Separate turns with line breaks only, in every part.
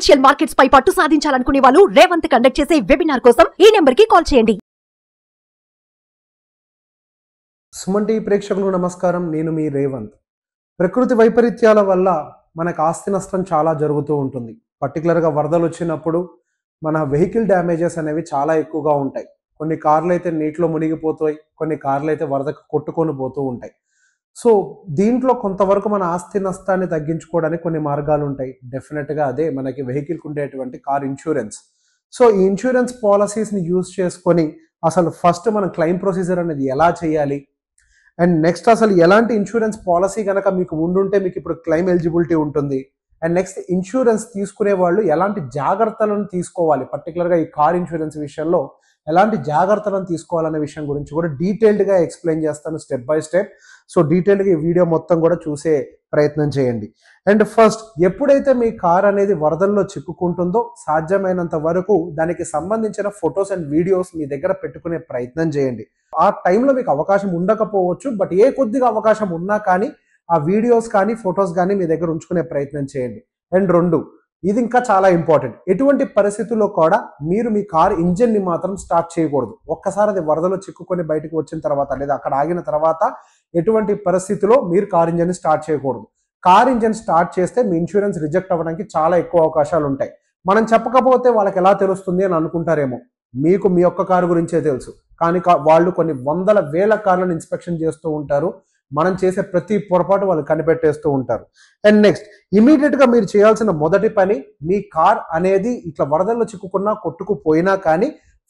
Financial markets పై పట్టు సాధించాలనుకునే వాళ్ళు Revanth conduct చేసే వెబినార్ కోసం ఈ నెంబర్ కి కాల్ చేయండి.
సుమన్ టీవీ ప్రేక్షకులకు నమస్కారం. నేను మీ రేవంత్. ప్రకృతి వైపరీత్యాల వల్ల మనకు ఆస్తి నష్టం చాలా జరుగుతూ ఉంటుంది. పర్టికులర్గా వరదలు వచ్చినప్పుడు మన వెహికల్ డ్యామేజెస్ అనేవి చాలా ఎక్కువగా ఉంటాయి. కొన్ని కార్లు అయితే నీటిలో మునిగిపోతాయి, కొన్ని కార్లు అయితే వరదకు కొట్టుకొని పోతూ ఉంటాయి. సో దీంట్లో కొంతవరకు మన ఆస్తి నష్టాన్ని తగ్గించుకోవడానికి కొన్ని మార్గాలు ఉంటాయి. డెఫినెట్గా అదే మనకి వెహికల్కి ఉండేటువంటి కార్ ఇన్సూరెన్స్. సో ఈ ఇన్సూరెన్స్ పాలసీస్ని యూజ్ చేసుకొని అసలు ఫస్ట్ మనం క్లెయిమ్ ప్రొసీజర్ అనేది ఎలా చేయాలి, అండ్ నెక్స్ట్ అసలు ఎలాంటి ఇన్సూరెన్స్ పాలసీ కనుక మీకు ఉండుంటే మీకు ఇప్పుడు క్లెయిమ్ ఎలిజిబిలిటీ ఉంటుంది, అండ్ నెక్స్ట్ ఇన్సూరెన్స్ తీసుకునే వాళ్ళు ఎలాంటి జాగ్రత్తలను తీసుకోవాలి, పర్టికులర్గా ఈ కార్ ఇన్సూరెన్స్ విషయంలో ఎలాంటి జాగ్రత్తలను తీసుకోవాలనే విషయం గురించి కూడా డీటెయిల్డ్గా ఎక్స్ప్లెయిన్ చేస్తాను స్టెప్ బై స్టెప్. సో డీటెయిల్గా ఈ వీడియో మొత్తం కూడా చూసే ప్రయత్నం చేయండి. అండ్ ఫస్ట్, ఎప్పుడైతే మీ కార్ అనేది వరదల్లో చిక్కుకుంటుందో సాధ్యమైనంత వరకు దానికి సంబంధించిన ఫొటోస్ అండ్ వీడియోస్ మీ దగ్గర పెట్టుకునే ప్రయత్నం చేయండి. ఆ టైంలో మీకు అవకాశం ఉండకపోవచ్చు, బట్ ఏ కొద్దిగా అవకాశం ఉన్నా కానీ ఆ వీడియోస్ కానీ ఫొటోస్ కానీ మీ దగ్గర ఉంచుకునే ప్రయత్నం చేయండి. అండ్ రెండు, ఇది ఇంకా చాలా ఇంపార్టెంట్, ఎటువంటి పరిస్థితుల్లో కూడా మీరు మీ కార్ ఇంజిన్ని మాత్రం స్టార్ట్ చేయకూడదు. ఒక్కసారి అది వరదలో చిక్కుకొని బయటకు వచ్చిన తర్వాత లేదా అక్కడ ఆగిన తర్వాత ఎటువంటి పరిస్థితిలో మీరు కార్ ఇంజిన్ని స్టార్ట్ చేయకూడదు. కార్ ఇంజిన్ స్టార్ట్ చేస్తే మీ ఇన్సూరెన్స్ రిజెక్ట్ అవ్వడానికి చాలా ఎక్కువ అవకాశాలు ఉంటాయి. మనం చెప్పకపోతే వాళ్ళకి ఎలా తెలుస్తుంది అని అనుకుంటారేమో. మీకు మీ ఒక్క కారు గురించే తెలుసు, కానీ వాళ్ళు కొన్ని వందల వేల కార్లను ఇన్స్పెక్షన్ చేస్తూ ఉంటారు. మనం చేసే ప్రతి పొరపాటు వాళ్ళు కనిపెట్టేస్తూ ఉంటారు. అండ్ నెక్స్ట్, ఇమీడియట్గా మీరు చేయాల్సిన మొదటి పని, మీ కార్ అనేది ఇట్లా వరదల్లో చిక్కుకున్నా కొట్టుకుపోయినా కానీ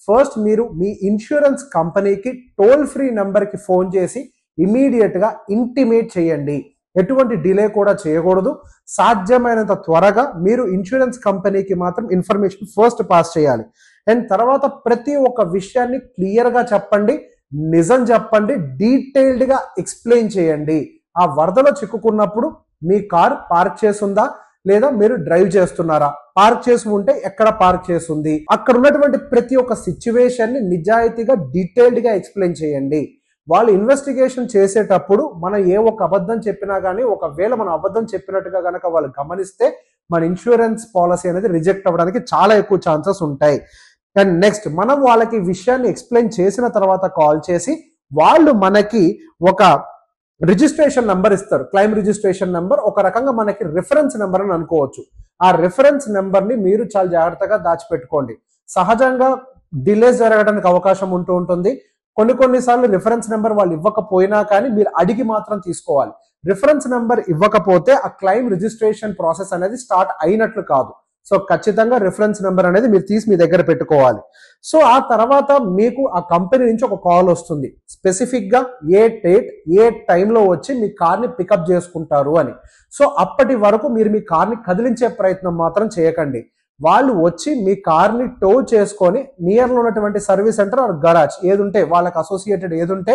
ఫస్ట్ మీరు మీ ఇన్సూరెన్స్ కంపెనీకి టోల్ ఫ్రీ నెంబర్కి ఫోన్ చేసి ఇమీడియట్గా ఇంటిమేట్ చేయండి. ఎటువంటి డిలే కూడా చేయకూడదు. సాధ్యమైనంత త్వరగా మీరు ఇన్సూరెన్స్ కంపెనీకి మాత్రం ఇన్ఫర్మేషన్ ఫస్ట్ పాస్ చేయాలి. అండ్ తర్వాత ప్రతి ఒక్క విషయాన్ని క్లియర్గా చెప్పండి, నిజం చెప్పండి, డీటెయిల్డ్గా ఎక్స్ప్లెయిన్ చేయండి. ఆ వరదలో చిక్కుకున్నప్పుడు మీ కార్ పార్క్ చేసుందా లేదా మీరు డ్రైవ్ చేస్తున్నారా, పార్క్ చేసి ఉంటే ఎక్కడ పార్క్ చేస్తుంది, అక్కడ ఉన్నటువంటి ప్రతి ఒక్క సిచ్యువేషన్ ని నిజాయితీగా డీటెయిల్డ్గా ఎక్స్ప్లెయిన్ చేయండి. వాళ్ళు ఇన్వెస్టిగేషన్ చేసేటప్పుడు మనం ఏ ఒక్క అబద్ధం చెప్పినా కానీ, ఒకవేళ మనం అబద్ధం చెప్పినట్టుగా కనుక వాళ్ళు గమనిస్తే మన ఇన్సూరెన్స్ పాలసీ అనేది రిజెక్ట్ అవ్వడానికి చాలా ఎక్కువ ఛాన్సెస్ ఉంటాయి. అండ్ నెక్స్ట్, మనం వాళ్ళకి విషయాన్ని ఎక్స్ప్లెయిన్ చేసిన తర్వాత కాల్ చేసి వాళ్ళు మనకి ఒక రిజిస్ట్రేషన్ నెంబర్ ఇస్తారు. క్లెయిమ్ రిజిస్ట్రేషన్ నెంబర్ ఒక రకంగా మనకి రిఫరెన్స్ నెంబర్ అని అనుకోవచ్చు. ఆ రిఫరెన్స్ నెంబర్ని మీరు చాలా జాగ్రత్తగా దాచిపెట్టుకోండి. సహజంగా డిలేస్ జరగడానికి అవకాశం ఉంటూ ఉంటుంది. కొన్నిసార్లు రిఫరెన్స్ నెంబర్ వాళ్ళు ఇవ్వకపోయినా కానీ మీరు అడిగి మాత్రం తీసుకోవాలి. రిఫరెన్స్ నెంబర్ ఇవ్వకపోతే ఆ క్లెయిమ్ రిజిస్ట్రేషన్ ప్రాసెస్ అనేది స్టార్ట్ అయినట్లు కాదు. సో ఖచ్చితంగా రిఫరెన్స్ నెంబర్ అనేది మీరు తీసి మీ దగ్గర పెట్టుకోవాలి. సో ఆ తర్వాత మీకు ఆ కంపెనీ నుంచి ఒక కాల్ వస్తుంది, స్పెసిఫిక్గా ఏ డేట్ ఏ టైంలో వచ్చి మీ కార్ని పికప్ చేసుకుంటారు అని. సో అప్పటి వరకు మీరు మీ కార్ని కదిలించే ప్రయత్నం మాత్రం చేయకండి. వాళ్ళు వచ్చి మీ కార్ని టో చేసుకొని నియర్లో ఉన్నటువంటి సర్వీస్ సెంటర్ ఆర్ గరాజ్ ఏదుంటే వాళ్ళకి అసోసియేటెడ్ ఏదుంటే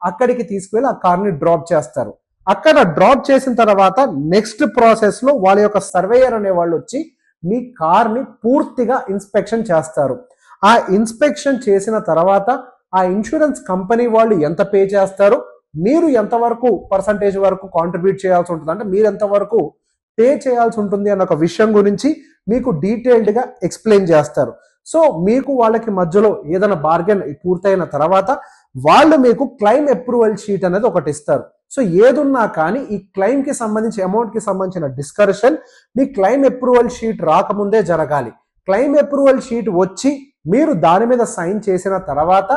అక్కడికి తీసుకువెళ్ళి ఆ కార్ని డ్రాప్ చేస్తారు. అక్కడ డ్రాప్ చేసిన తర్వాత నెక్స్ట్ ప్రాసెస్ లో వాళ్ళ యొక్క సర్వేయర్ అనే వాళ్ళు వచ్చి మీ కార్ని పూర్తిగా ఇన్స్పెక్షన్ చేస్తారు. ఆ ఇన్స్పెక్షన్ చేసిన తర్వాత ఆ ఇన్సూరెన్స్ కంపెనీ వాళ్ళు ఎంత పే చేస్తారు, మీరు ఎంతవరకు పర్సంటేజ్ వరకు కాంట్రిబ్యూట్ చేయాల్సి ఉంటుంది, అంటే మీరు ఎంతవరకు పే చేయాల్సి ఉంటుంది అన్న ఒక విషయం గురించి మీకు డీటెయిల్డ్గా ఎక్స్ప్లెయిన్ చేస్తారు. సో మీకు వాళ్ళకి మధ్యలో ఏదైనా బార్గెన్ పూర్తయిన తర్వాత వాళ్ళు మీకు క్లెయిమ్ అప్రూవల్ షీట్ అనేది ఒకటి ఇస్తారు. సో ఏదున్నా కానీ ఈ క్లెయిమ్కి సంబంధించి అమౌంట్కి సంబంధించిన డిస్కషన్ మీ క్లెయిమ్ అప్రూవల్ షీట్ రాకముందే జరగాలి. క్లెయిమ్ అప్రూవల్ షీట్ వచ్చి మీరు దాని మీద సైన్ చేసిన తర్వాత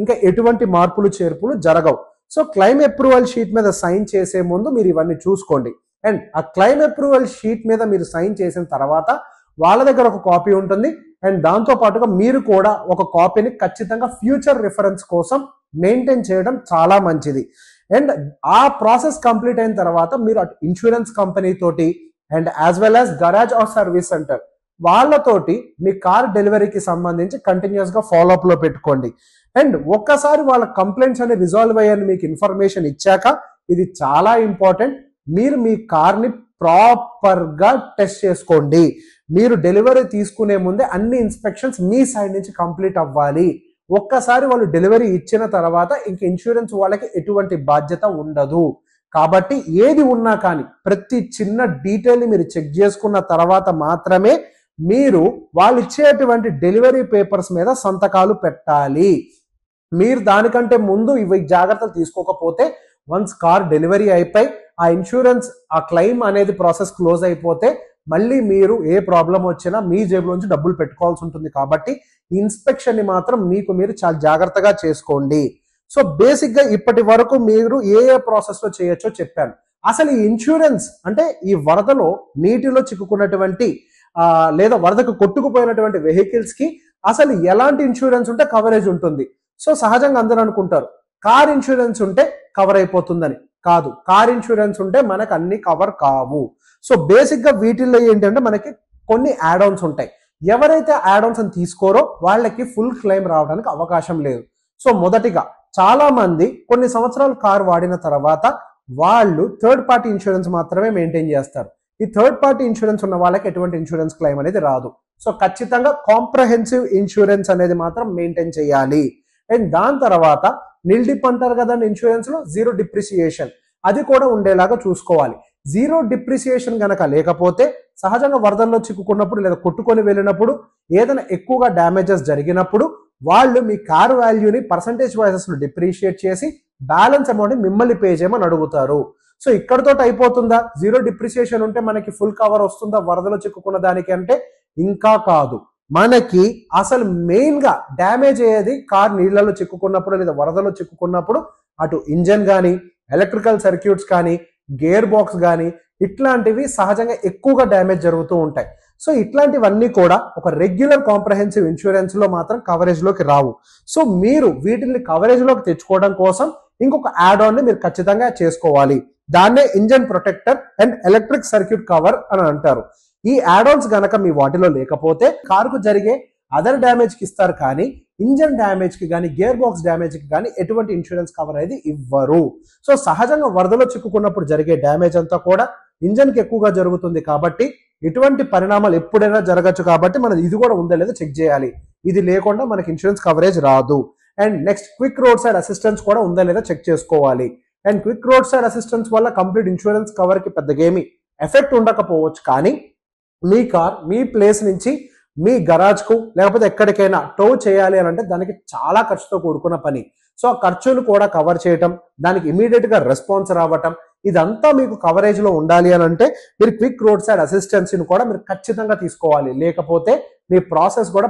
ఇంకా ఎటువంటి మార్పులు చేర్పులు జరగవు. సో క్లెయిమ్ అప్రూవల్ షీట్ మీద సైన్ చేసే ముందు మీరు ఇవన్నీ చూసుకోండి. అండ్ ఆ క్లెయిమ్ అప్రూవల్ షీట్ మీద మీరు సైన్ చేసిన తర్వాత వాళ్ళ దగ్గర ఒక కాపీ ఉంటుంది. అండ్ దాంతో పాటుగా మీరు కూడా ఒక కాపీని ఖచ్చితంగా ఫ్యూచర్ రిఫరెన్స్ కోసం మెయింటైన్ చేయడం చాలా మంచిది. అండ్ ఆ ప్రాసెస్ కంప్లీట్ అయిన తర్వాత మీరు అటు ఇన్సూరెన్స్ కంపెనీ తోటి and as well as garage or service centre వాళ్ళతోటి మీ కార్ డెలివరీకి సంబంధించి కంటిన్యూస్గా ఫాలోఅప్ లో పెట్టుకోండి. అండ్ ఒక్కసారి వాళ్ళ కంప్లైంట్స్ అనేవి రిజాల్వ్ అయ్యాయని మీకు ఇన్ఫర్మేషన్ ఇచ్చాక, ఇది చాలా ఇంపార్టెంట్, మీరు మీ కార్ని ప్రాపర్గా టెస్ట్ చేసుకోండి. మీరు డెలివరీ తీసుకునే ముందే అన్ని ఇన్స్పెక్షన్స్ మీ సైడ్ నుంచి కంప్లీట్ అవ్వాలి. ఒక్కసారి వాళ్ళు డెలివరీ ఇచ్చిన తర్వాత ఇంక ఇన్సూరెన్స్ వాళ్ళకి ఎటువంటి బాధ్యత ఉండదు. కాబట్టి ఏది ఉన్నా కానీ ప్రతి చిన్న డీటెయిల్ని మీరు చెక్ చేసుకున్న తర్వాత మాత్రమే మీరు వాళ్ళు ఇచ్చేటువంటి డెలివరీ పేపర్స్ మీద సంతకాలు పెట్టాలి. మీరు దానికంటే ముందు ఇవి జాగ్రత్తలు తీసుకోకపోతే వన్స్ కార్ డెలివరీ అయిపోయి ఆ ఇన్సూరెన్స్ ఆ క్లెయిమ్ అనేది ప్రాసెస్ క్లోజ్ అయిపోతే మళ్ళీ మీరు ఏ ప్రాబ్లం వచ్చినా మీ జేబులోంచి డబ్బులు పెట్టుకోవాల్సి ఉంటుంది. కాబట్టి ఇన్స్పెక్షన్ ని మాత్రం మీకు మీరు చాలా జాగ్రత్తగా చేసుకోండి. సో బేసిక్ గా ఇప్పటి వరకు మీరు ఏ ప్రాసెస్ లో చేయొచ్చో చెప్పాను. అసలు ఈ ఇన్సూరెన్స్ అంటే ఈ వరదలో నీటిలో చిక్కుకున్నటువంటి లేదా వరదకు కొట్టుకుపోయినటువంటి వెహికల్స్ కి అసలు ఎలాంటి ఇన్సూరెన్స్ ఉంటే కవరేజ్ ఉంటుంది. సో సహజంగా అందరూ అనుకుంటారు కార్ ఇన్సూరెన్స్ ఉంటే కవర్ అయిపోతుందని. కాదు, కార్ ఇన్సూరెన్స్ ఉంటే మనకు అన్ని కవర్ కావు. సో బేసిక్ గా వీటిల్లో ఏంటంటే మనకి కొన్ని యాడ్ ఆన్స్ ఉంటాయి. ఎవరైతే యాడ్ ఆన్స్ అని తీసుకోరో వాళ్ళకి ఫుల్ క్లెయిమ్ రావడానికి అవకాశం లేదు. సో మొదటిగా చాలా మంది కొన్ని సంవత్సరాలు కార్ వాడిన తర్వాత వాళ్ళు థర్డ్ పార్టీ ఇన్సూరెన్స్ మాత్రమే మెయింటైన్ చేస్తారు. ఈ థర్డ్ పార్టీ ఇన్సూరెన్స్ ఉన్న వాళ్ళకి ఎటువంటి ఇన్సూరెన్స్ క్లెయిమ్ అనేది రాదు. సో ఖచ్చితంగా కాంప్రహెన్సివ్ ఇన్సూరెన్స్ అనేది మాత్రం మెయింటైన్ చేయాలి. అండ్ దాని తర్వాత నిల్డిప్ అంటారు కదండి ఇన్సూరెన్స్ లో, జీరో డిప్రిసియేషన్ అది కూడా ఉండేలాగా చూసుకోవాలి. జీరో డిప్రిసియేషన్ గనక లేకపోతే సహజంగా వరదల్లో చిక్కుకున్నప్పుడు లేదా కొట్టుకొని వెళ్ళినప్పుడు ఏదైనా ఎక్కువగా డ్యామేజెస్ జరిగినప్పుడు వాళ్ళు మీ కార్ వాల్యూని పర్సంటేజ్ వైజెస్ లో డిప్రిషియేట్ చేసి బ్యాలెన్స్ అమౌంట్ మిమ్మల్ని పే చేయమని అడుగుతారు. సో ఇక్కడతో అయిపోతుందా? జీరో డిప్రిసియేషన్ ఉంటే మనకి ఫుల్ కవర్ వస్తుందా వరదలో చిక్కుకున్న దానికి అంటే ఇంకా కాదు. మనకి అసలు మెయిన్ గా డ్యామేజ్ అయ్యేది కార్ నీళ్లలో చిక్కుకున్నప్పుడు లేదా వరదలో చిక్కుకున్నప్పుడు అటు ఇంజన్ కానీ ఎలక్ట్రికల్ సర్క్యూట్స్ కానీ గేర్ బాక్స్ కానీ ఇట్లాంటివి సహజంగా ఎక్కువగా డ్యామేజ్ జరుగుతూ ఉంటాయి. సో ఇట్లాంటివన్నీ కూడా ఒక రెగ్యులర్ కాంప్రహెన్సివ్ ఇన్సూరెన్స్ లో మాత్రం కవరేజ్ లోకి రావు. సో మీరు వీటిని కవరేజ్ లోకి తెచ్చుకోవడం కోసం ఇంకొక యాడ్ ఆన్ ని మీరు ఖచ్చితంగా చేసుకోవాలి. దాన్నే engine protector and electric circuit cover అని అంటారు. ఈ యాడ్ ఆన్స్ గనక మీ వాటిలో లేకపోతే కారుకు జరిగే అదర్ డ్యామేజ్ కి ఇస్తారు, కానీ ఇంజన్ డ్యామేజ్ కి కానీ గేర్ బాక్స్ డ్యామేజ్ కి కానీ ఎటువంటి ఇన్సూరెన్స్ కవర్ అనేది ఇవ్వరు. సో సహజంగా వరదలో చిక్కుకున్నప్పుడు జరిగే డ్యామేజ్ అంతా కూడా ఇంజన్ కి ఎక్కువగా జరుగుతుంది. కాబట్టి ఇటువంటి పరిణామాలు ఎప్పుడైనా జరగచ్చు. కాబట్టి మనం ఇది కూడా ఉందా లేదా చెక్ చేయాలి. ఇది లేకుండా మనకి ఇన్సూరెన్స్ కవరేజ్ రాదు. And next quick road side assistance కూడా ఉందా లేదా చెక్ చేసుకోవాలి. And quick road side assistance వల్ల కంప్లీట్ ఇన్సూరెన్స్ కవర్ కి పెద్దగా ఏమి ఎఫెక్ట్ ఉండకపోవచ్చు, కానీ మీ కార్ మీ ప్లేస్ నుంచి మీ గరాజ్ కు లేకపోతే ఎక్కడికైనా టో చేయాలి అని అంటే దానికి చాలా ఖర్చుతో కూడుకున్న పని. సో ఆ ఖర్చులు కూడా కవర్ చేయటం, దానికి ఇమీడియట్ గా రెస్పాన్స్ రావటం, ఇదంతా మీకు కవరేజ్ లో ఉండాలి అని అంటే మీరు క్విక్ రోడ్ సైడ్ అసిస్టెన్స్ ని కూడా మీరు ఖచ్చితంగా తీసుకోవాలి. లేకపోతే మీ ప్రాసెస్ కూడా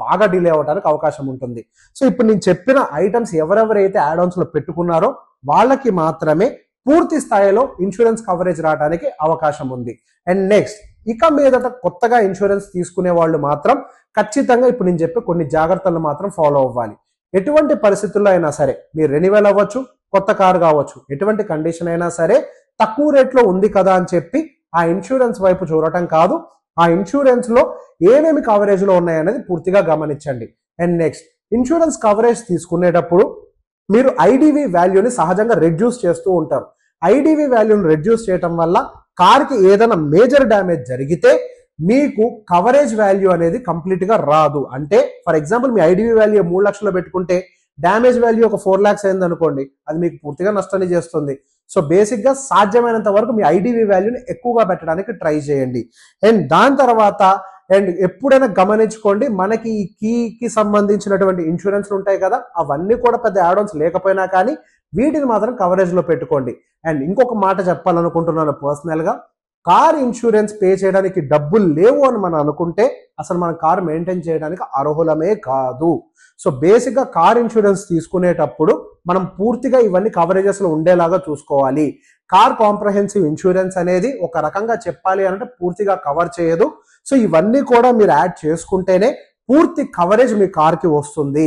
బాగా డిలే అవడానికి అవకాశం ఉంటుంది. సో ఇప్పుడు నేను చెప్పిన ఐటమ్స్ ఎవరెవరైతే యాడ్ ఆన్స్ లో పెట్టుకున్నారో వాళ్ళకి మాత్రమే పూర్తి స్థాయిలో ఇన్సూరెన్స్ కవరేజ్ రావడానికి అవకాశం ఉంది. అండ్ నెక్స్ట్ ఇక మీదట కొత్తగా ఇన్సూరెన్స్ తీసుకునే వాళ్ళు మాత్రం ఖచ్చితంగా ఇప్పుడు నేను చెప్పే కొన్ని జాగ్రత్తలు మాత్రం ఫాలో అవ్వాలి. ఎటువంటి పరిస్థితుల్లో అయినా సరే మీరు రెన్యువల్ అవ్వచ్చు, కొత్త కారు కావచ్చు, ఎటువంటి కండిషన్ అయినా సరే తక్కువ రేట్లో ఉంది కదా అని చెప్పి ఆ ఇన్సూరెన్స్ వైపు చూడటం కాదు. ఆ ఇన్సూరెన్స్ లో ఏమేమి కవరేజ్ లో ఉన్నాయనేది పూర్తిగా గమనించండి. అండ్ నెక్స్ట్ ఇన్సూరెన్స్ కవరేజ్ తీసుకునేటప్పుడు మీరు ఐడివి వాల్యూని సహజంగా రెడ్యూస్ చేస్తూ ఉంటారు. ఐడివి వాల్యూని రెడ్యూస్ చేయటం వల్ల కార్కి ఏదైనా మేజర్ డ్యామేజ్ జరిగితే మీకు కవరేజ్ వాల్యూ అనేది కంప్లీట్ గా రాదు. అంటే for example me IDV value 3 లక్షలు పెట్టుకుంటే డ్యామేజ్ వాల్యూ ఒక 4 lakhs అయింది అనుకోండి, అది మీకు పూర్తిగా నష్టాన్ని చేస్తుంది. సో బేసిక్ గా సాధ్యమైనంత వరకు మీ ఐడివి వాల్యూని ఎక్కువగా పెట్టడానికి ట్రై చేయండి. అండ్ దాని తర్వాత అండ్ ఎప్పుడైనా గమనించుకోండి, మనకి ఈ కీకి సంబంధించినటువంటి ఇన్సూరెన్స్లు ఉంటాయి కదా, అవన్నీ కూడా పెద్ద యాడ్ ఆన్స్ లేకపోయినా కానీ వీటిని మాత్రం కవరేజ్ లో పెట్టుకోండి. అండ్ ఇంకొక మాట చెప్పాలనుకుంటున్నాను పర్సనల్ గా, కార్ ఇన్సూరెన్స్ పే చేయడానికి డబ్బులు లేవు అని మనం అనుకుంటే అసలు మన కార్ మెయింటైన్ చేయడానికి అర్హులమే కాదు. సో బేసిక్ గా కార్ ఇన్సూరెన్స్ తీసుకునేటప్పుడు మనం పూర్తిగా ఇవన్నీ కవరేజెస్ లో ఉండేలాగా చూసుకోవాలి. కార్ కాంప్రహెన్సివ్ ఇన్సూరెన్స్ అనేది ఒక రకంగా చెప్పాలి అంటే పూర్తిగా కవర్ చేయదు. సో ఇవన్నీ కూడా మీరు యాడ్ చేసుకుంటేనే పూర్తి కవరేజ్ మీ కార్ కి వస్తుంది.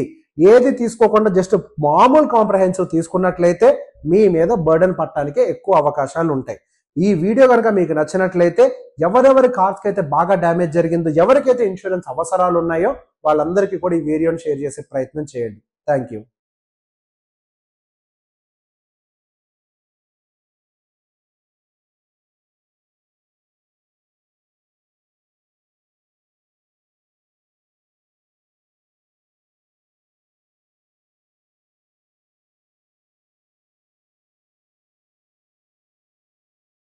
ఏది తీసుకోకుండా జస్ట్ మామూలు కాంప్రహెన్సివ్ తీసుకున్నట్లయితే మీ మీద బర్డెన్ పట్టడానికి ఎక్కువ అవకాశాలు ఉంటాయి. ఈ వీడియో కనుక మీకు నచ్చినట్లయితే ఎవరెవరి కార్స్కి అయితే బాగా డ్యామేజ్ జరిగిందో, ఎవరికైతే ఇన్సూరెన్స్ అవసరాలు ఉన్నాయో వాళ్ళందరికీ కూడా ఈ వీడియోని షేర్ చేసే ప్రయత్నం చేయండి. Thank you.